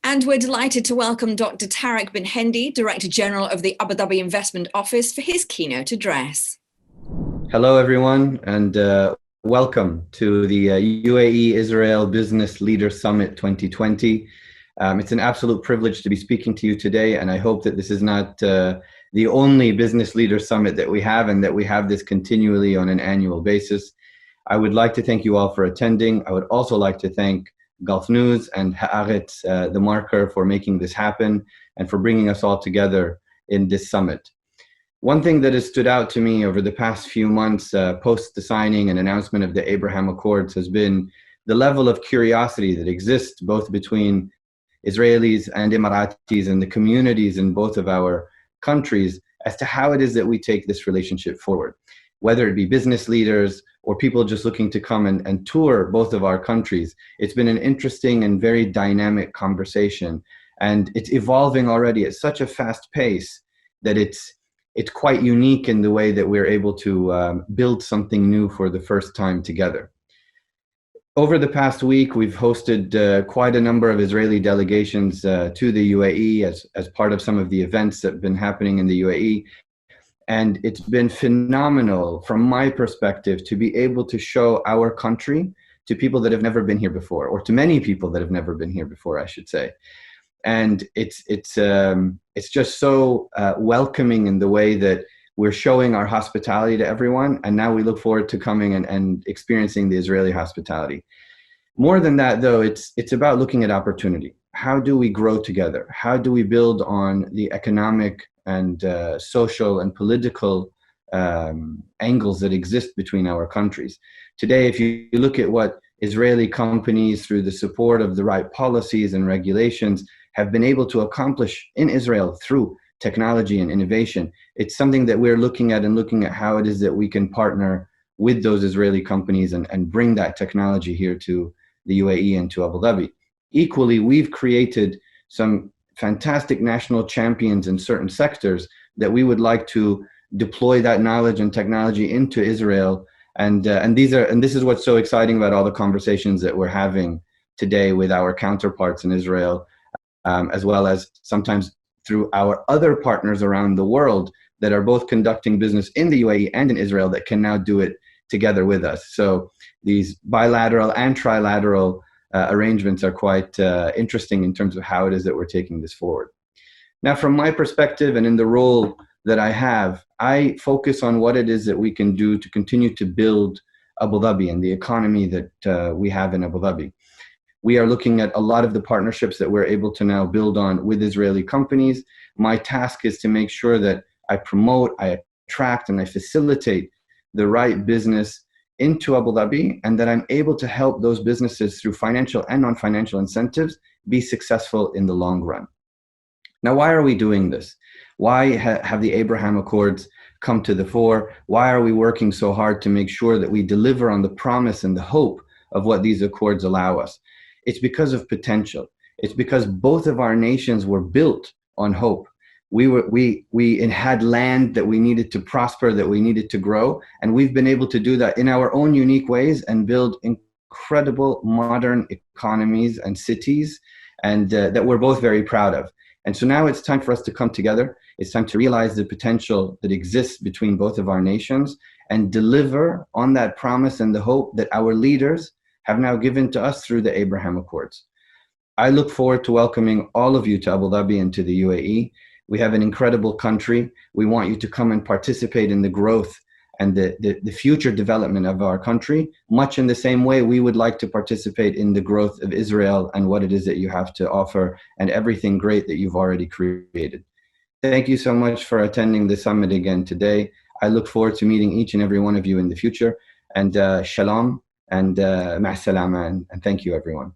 And we're delighted to welcome Dr. Tariq Bin Hendi, Director General of the Abu Dhabi Investment Office, for his keynote address. Hello, everyone, and welcome to the UAE-Israel Business Leader Summit 2020. It's an absolute privilege to be speaking to you today, and I hope that this is not the only Business Leader Summit that we have, and that we have this continually on an annual basis. I would like to thank you all for attending. I would also like to thank Gulf News and Haaretz, the marker, for making this happen and for bringing us all together in this summit. One thing that has stood out to me over the past few months, post the signing and announcement of the Abraham Accords, has been the level of curiosity that exists both between Israelis and Emiratis and the communities in both of our countries as to how it is that we take this relationship forward. Whether it be business leaders or people just looking to come and tour both of our countries, it's been an interesting and very dynamic conversation. And it's evolving already at such a fast pace that it's quite unique in the way that we're able to build something new for the first time together. Over the past week, we've hosted quite a number of Israeli delegations to the UAE as part of some of the events that have been happening in the UAE. And it's been phenomenal from my perspective to be able to show our country to people that have never been here before, or to many people that have never been here before, I should say. And it's just so welcoming in the way that we're showing our hospitality to everyone. And now we look forward to coming and experiencing the Israeli hospitality. More than that, though, it's about looking at opportunity. How do we grow together? How do we build on the economic and social and political angles that exist between our countries? Today, if you look at what Israeli companies, through the support of the right policies and regulations, have been able to accomplish in Israel through technology and innovation, it's something that we're looking at how it is that we can partner with those Israeli companies and bring that technology here to the UAE and to Abu Dhabi. Equally, we've created some fantastic national champions in certain sectors that we would like to deploy that knowledge and technology into Israel. And this is what's so exciting about all the conversations that we're having today with our counterparts in Israel, as well as sometimes through our other partners around the world that are both conducting business in the UAE and in Israel that can now do it together with us. So these bilateral and trilateral arrangements are quite interesting in terms of how it is that we're taking this forward. Now, from my perspective and in the role that I have, I focus on what it is that we can do to continue to build Abu Dhabi and the economy that we have in Abu Dhabi. We are looking at a lot of the partnerships that we're able to now build on with Israeli companies. My task is to make sure that I promote, I attract, and I facilitate the right business into Abu Dhabi, and that I'm able to help those businesses through financial and non-financial incentives be successful in the long run. Now, why are we doing this? Why have the Abraham Accords come to the fore? Why are we working so hard to make sure that we deliver on the promise and the hope of what these accords allow us? It's because of potential. It's because both of our nations were built on hope. We had land that we needed to prosper, that we needed to grow, and we've been able to do that in our own unique ways and build incredible modern economies and cities, and that we're both very proud of. And so now it's time for us to come together. It's time to realize the potential that exists between both of our nations and deliver on that promise and the hope that our leaders have now given to us through the Abraham Accords. I look forward to welcoming all of you to Abu Dhabi and to the UAE. We have an incredible country. We want you to come and participate in the growth and the future development of our country, much in the same way we would like to participate in the growth of Israel and what it is that you have to offer and everything great that you've already created. Thank you so much for attending the summit again today. I look forward to meeting each and every one of you in the future. And shalom and ma'a salama, and thank you, everyone.